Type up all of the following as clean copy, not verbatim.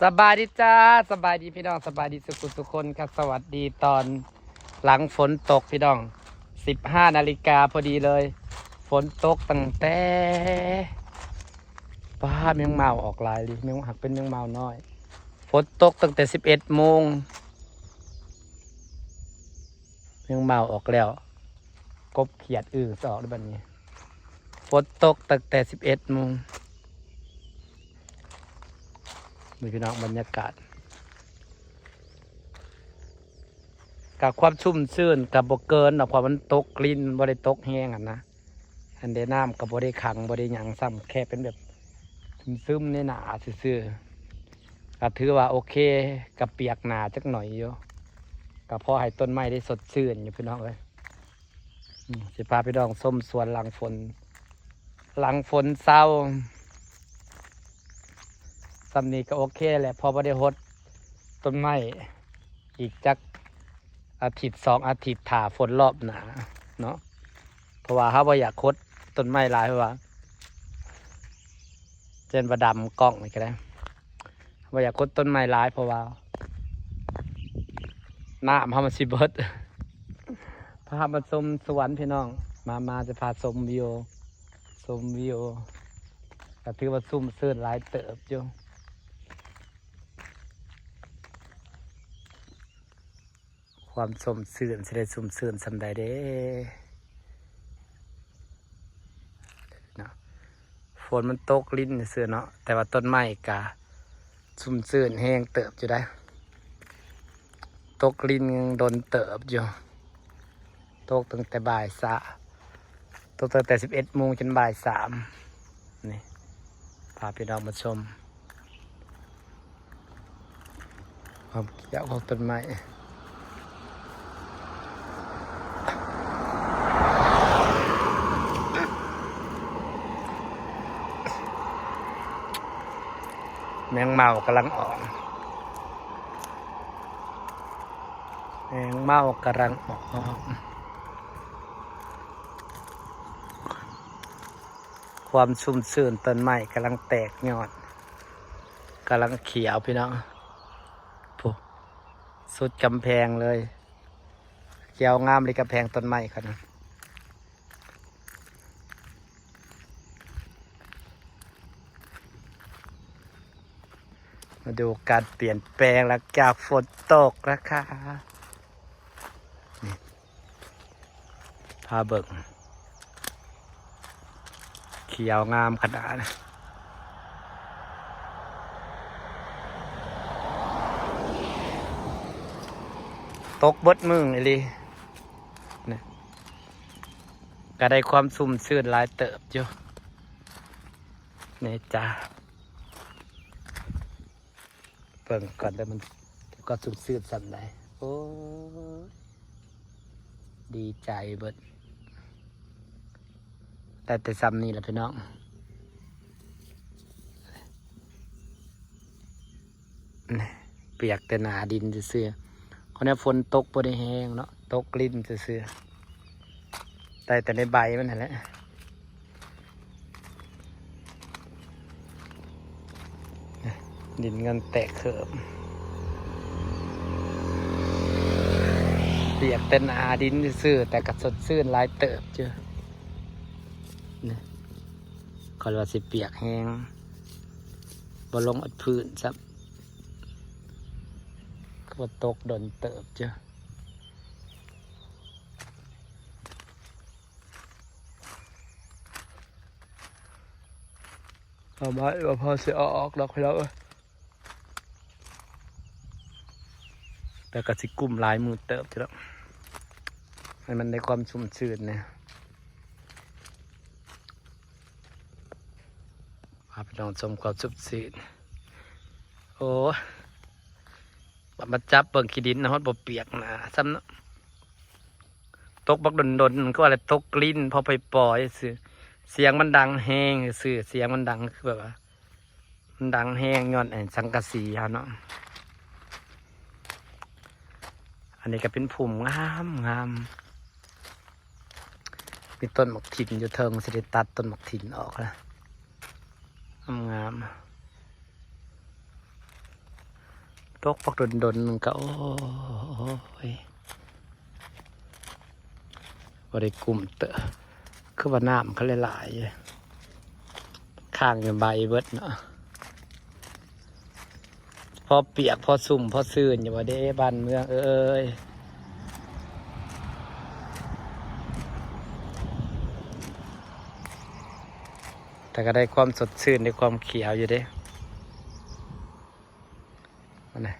สบายดีจ้าสบายดีพี่น้องสบายดีสุขคนครับสวัสดีตอนหลังฝนตกพี่น้อง15 นาฬิกาพอดีเลยฝนตกตั้งแต่ป้าเมียงเมาออกลายเลยเมียงหักเป็นเมียงเมาน้อยฝนตกตั้งแต่11 โมงเมียงเมาออกแล้วกบเขียดสออกด้วยแบบนี้ฝนตกตั้งแต่11 โมงมีพี่น้องบรรยากาศกับความชุ่มชื่นกับบกเกินเพราะมันตกกลิ่นบริตกแห้งนะอันเดน้ำกับบริขังบริหยังซ้ำแค่เป็นแบบซึมในหนาซื่อๆก็ถือว่าโอเคกับเปียกหนาจักหน่อยอยู่กับพอให้ต้นไม้ได้สดชื่นอยู่พี่น้องเลยสิพาพี่น้องส้มสวนหลังฝนเศร้าซ้ำนี้ก็โอเคแหละพอบ่ได้หดต้นไม้อีกจัก1-2 อาทิตย์ถ่าฝนรอบหนาเนาะเพราะว่าเขาบ่อยากคดต้นไม้หลายเพราะว่าเจนประดำกล้องนี่ก็ได้บ่อยากคดต้นไม้หลายเพราะว่าน้ำเขามันสิเบิดพามาชมสวนพี่น้องมาจะพาชมวิวก็ถือว่าซุ่มซื่นหลายเติบอยู่ความสมซื่นสิได้ซุ่มซื่นสำใดเด้ฝนมันตกลิ้นซื่อเนาะแต่ว่าต้นไม้กะซุ่มซื่นแห้งเติบอยู่ได้ตกลิ้นโดนเติบอยู่ตกตั้งแต่บ่ายสามตกตั้งแต่11 โมงจนบ่าย3นี่พาพี่น้องมาชมความเขียวของต้นไม้แมงเม่ากำลังออกความชุ่มชื่นต้นไม้กำลังแตกยอดกำลังเขียวพี่น้องปุ๊สุดกำแพงเลยเขียวงามเลยกำแพงต้นไม้ครับนะมาดูการเปลี่ยนแปลงหลังจากฝนตกนะคะนี่พาเบิ่งเขียวงามขนาดนะตกบดมึงไอ้ลีนะก็ได้ความซุ่มซื่นหลายเติบอยู่นี่จ้าเบิ่งก่อนแต่มันก็ซุ่มซื่นสั่นได้โอ้ดีใจเบิดแต่ซ้ำนี่แหละพี่น้องเปียกแต่หนาดินเสื่อคนนี้ฝนตกบ่ได้แห้งเนาะตกลิ้นเสื่อแต่ในใบมันนั่นแหละดินเงินแตกเขิบเปียกแต่หนาดินซื่อแต่กระสดซื่นลายเติบเจอเนี่ยก็ว่าสิเปียกแห้งบ่ลงอัดพื้นซับก็ตกโดนเติบเจอเอาไม้ว่าพอสิออกดอกให้เราแต่ก็สิกุ้มลายมือเติบจ้ะให้มันได้ความชุ่มชื้นเนี่ยพาไปลองชมความชุ่มชื้นโอ้มาจับเบิ่งขี้ดินนะฮอดบ่เปียกนะซ้ำเนาะตกบักดนก็อะไรตกกลิ้นพอไปปล่อยสื่อเสียงมันดังแห้งสื่อเสียงมันดังคือแบบว่ามันดังแห้งย้อนสังกะสีเนาะอันนี้ก็เป็นผุ่มงามมีต้นหมกถิ่นอยู่เทิงสิได้ตัดต้นหมกถิ่นออกแล้วงาม ตกปักดนมันก็โอ้ยบริกลุ่มเตอะคือว่าน้ำเขาหลายๆข้างอยู่ใบเบิดเนาะพอเปียกพอสุ่มพอซื่นอยู่ว่าเด้บ้านเมืองเอ้ยแต่ก็ได้ความสดชื่นได้ความเขียวอยู่เด้มันนะ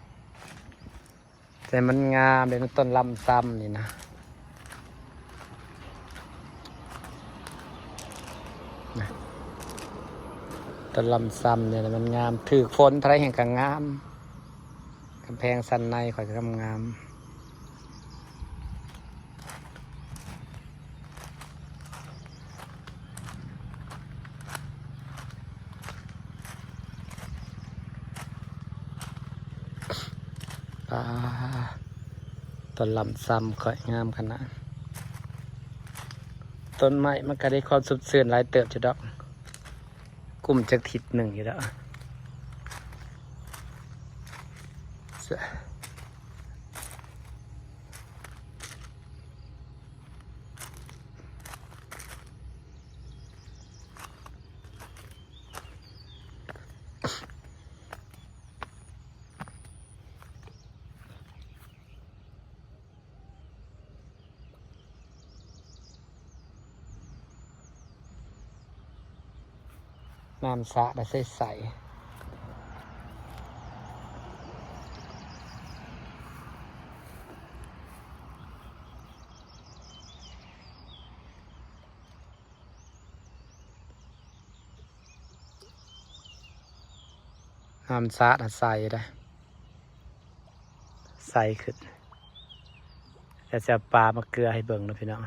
แต่มันงามเลยมันต้นลำซ้ำนี่นะต้นลำซ้ำเนี่ยมันงามถือฝนไทยแห่งกงามกำแพงสันในข่อยก็งามปลาต้นลำซ้ำข่อยงามขนาดต้นไม้มันก็ได้ความสุดซื่นหลายเติบจุดดอกกลุ่มจากทิศหนึ่งอยู่แล้วน้ำสระได้ใสน้ำสระใสได้ใสขึ้นแต่จะปลามาเกลือให้เบิ่งนะพี่น้อง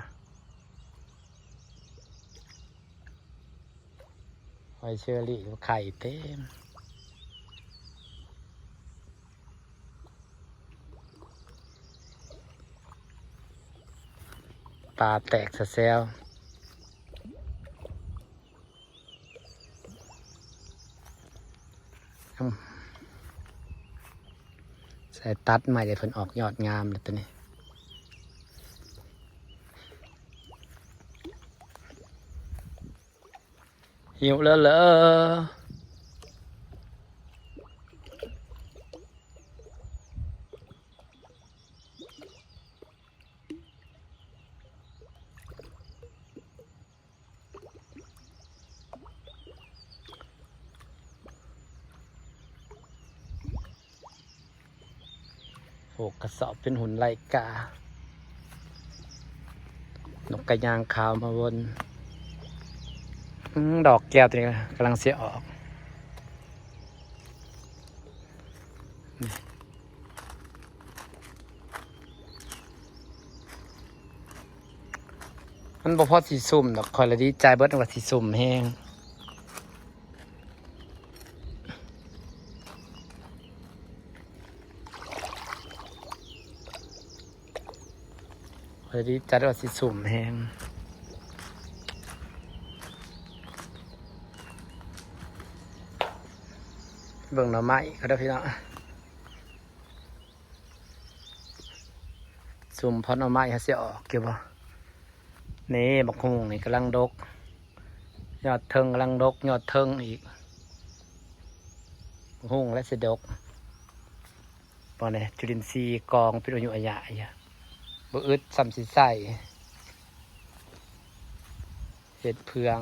หอยเชอรี่ไข่เต็มปลาแตกสะแซวใส่ตัดใหม่เดี๋ยวเพิ่นออกยอดงามเลยตัวนี้หิวแล้วเหรอโอ้กระสอบเป็นหุ่นไลกานกกระยางขาวมาวนดอกแก้วตัวนี้กำลังเสียออกมันบ่พอสีสุ่มดอกคอยละดีใจเบิดว่าสีสุ่มแห้งคอยละดีใจว่าสีสุ่มแห้งเบิ่งหน่อไม้ก็ได้พี่น้องสุ่มเพราะหน่อไม้เขาเสียออกเกี่ยวบ่นี่บักฮุ่งนี่กำลังดกยอดเทิงกำลังดกยอดเทิงอีกบักฮุ่งและสิดกปอเนี่ยจุลินทรีย์กองเป็นอายุอายะบ่อึดซ้ำสิใส่เห็ดเพือง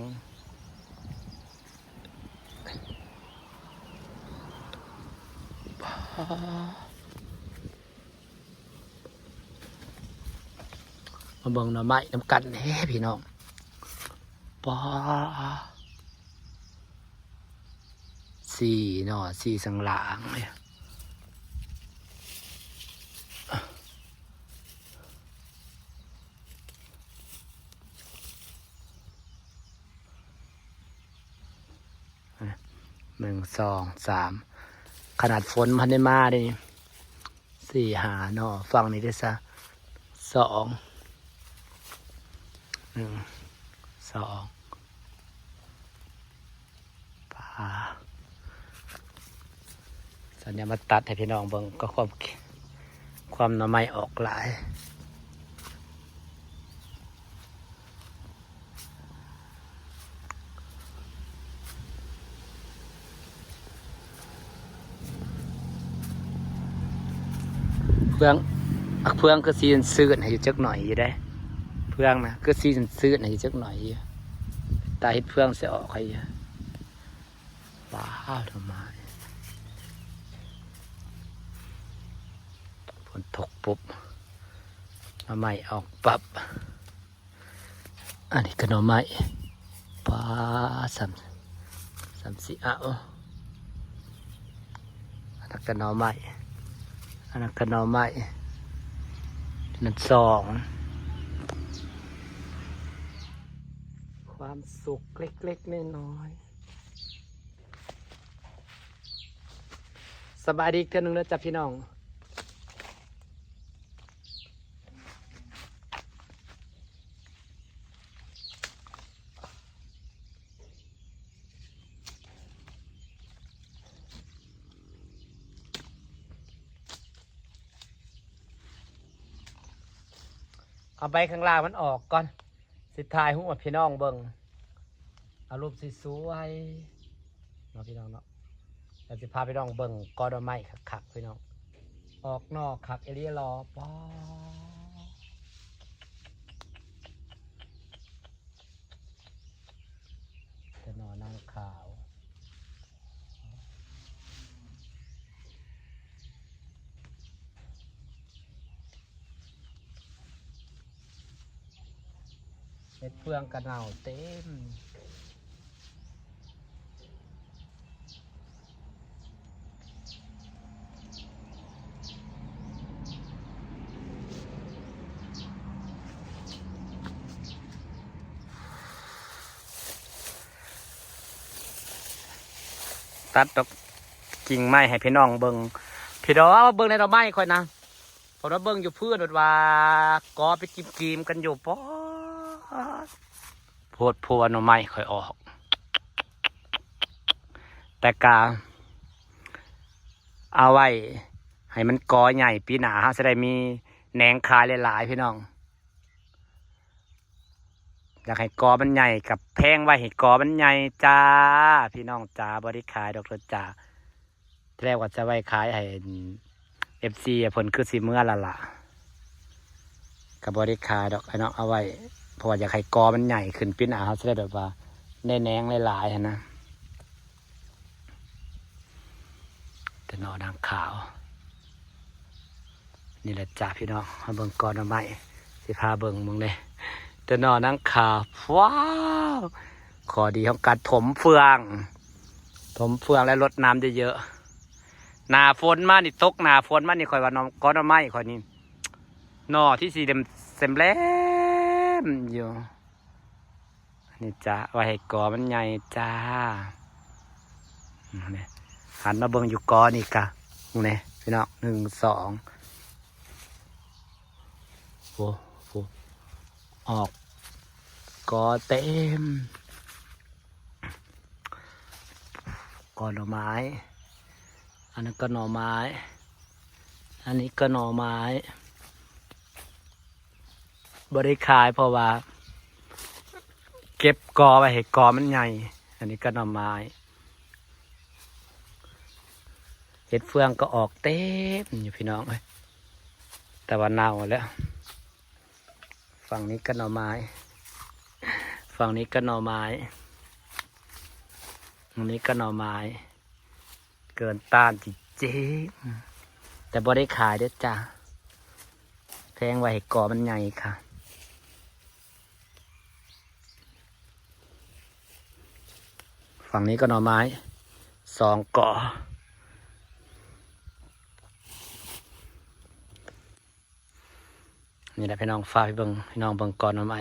มาเบิ่งหน่อไม้น้ำกันเฮ้พี่น้องป้าสี่หน่อสี่สังหลางเนี่ยหนึ่งสองสามขนาดฝนพันได้มาดิสี่หาหน่อฝั่งนี้ได้ซะสองหนึ่งสองปลาส อนนี้มาตัดให้พี่น้องเบิ่งก็ความหน่อไม้ออกหลายเพื่องก็ซีนซื้อให้อยู่จักหน่อยอยู่ได้เพื่องนะก็ซีนซื้อให้อยู่จักหน่อยอยู่ตาเฮ็ดเพื่องเสียออกใครว้าวทำไมฝนตกปุ๊บหน่อไม้ออกปับอันนี้ก็หน่อไม้ป้าสามสี่อันนั้นก็หน่อไม้อันนั้นก็หน่อไม้นั่นสองความสุขเล็กๆน้อยๆสบายดีอีกเท่านึงแล้วจ้ะพี่น้องเอาใบข้างล่างมันออกก่อนสิทายหุ้มพี่น้องเบิ่งเอารูปสวยๆเนาะพี่น้องเนาะเราจะพาพี่น้องเบิ่งกอดอกไม้คักๆพี่น้องออกนอกคักเอเรียรอป้อจะนอนนางขาวเม็ดเฟืองกระเหน่าเต็มตัดดอกกิ่งไม้ให้พี่น้องเบิ่งพี่น้องเบิ่งในดอกไม้ค่อยนะเพราะว่าเบิ่งอยู่เพื่อนว่ากอไปกิมกันอยู่ป้อโพดพัวหน่อไม้ค่อยออกแต่กาเอาไว้ให้มันกอใหญ่ปีหน้าจะได้มีแหนงขายหลายๆพี่น้องอยากให้กอมันใหญ่กับแพงไว้ให้กอมันใหญ่จ้าพี่น้องจ้าบริขายดอกเตอร์จ้าแรกว่าจะไว้ขายให้FC ผลคือสีเมื่อละล่ะกับบริขายดอกไอ้น้องเอาไว้เพราะว่าอยากให้กอมันใหญ่ขึ้นปีหน้าเขาจะได้แบบว่าได้แหนงหลายๆนะแต่นอนางขาวนี่แหละจ้าพี่น้องมาเบิ่งกอหน่อไม้สิพาเบิ่งมึงเลยแต่นอนางขาวว้าวขอดีของการถมเฟืองและรดน้ำเยอะๆหนาฝนมานี่ตกหนาฝนมานี่คอยว่าน้องกอหน่อไม้คอยนี่นอที่สีเต็มแหลมอยู่นี่จ้าไว้ให้กอมันใหญ่จ้าหันมาเบิ่งอยู่กอนี่กะนี่พี่น้อง1 2โอ้โหออกกอเต็มกอหน่อไม้อันนั้นก็หน่อไม้อันนี้ก็หน่อไม้บริขายเพราะว่าเก็บกอไว้ให้กอมันใหญ่อันนี้ก็หน่อไม้เห็ดเฟืองก็ออกเต็มอยู่พี่น้องเลยแต่ว่าเน่าแล้วฝั่งนี้ก็หน่อไม้ฝั่งนี้ก็หน่อไม้ฝั่งนี้ก็หน่อไม้เกินต้านจริงๆแต่บ่ได้ขายเด้อจ้าแพงไว้ให้กอมันใหญ่ค่ะฝั่งนี้ก็หน่อไม้2 กอนี่แหละพี่น้องฝากพี่น้องเบิ่งกอหน่อไม้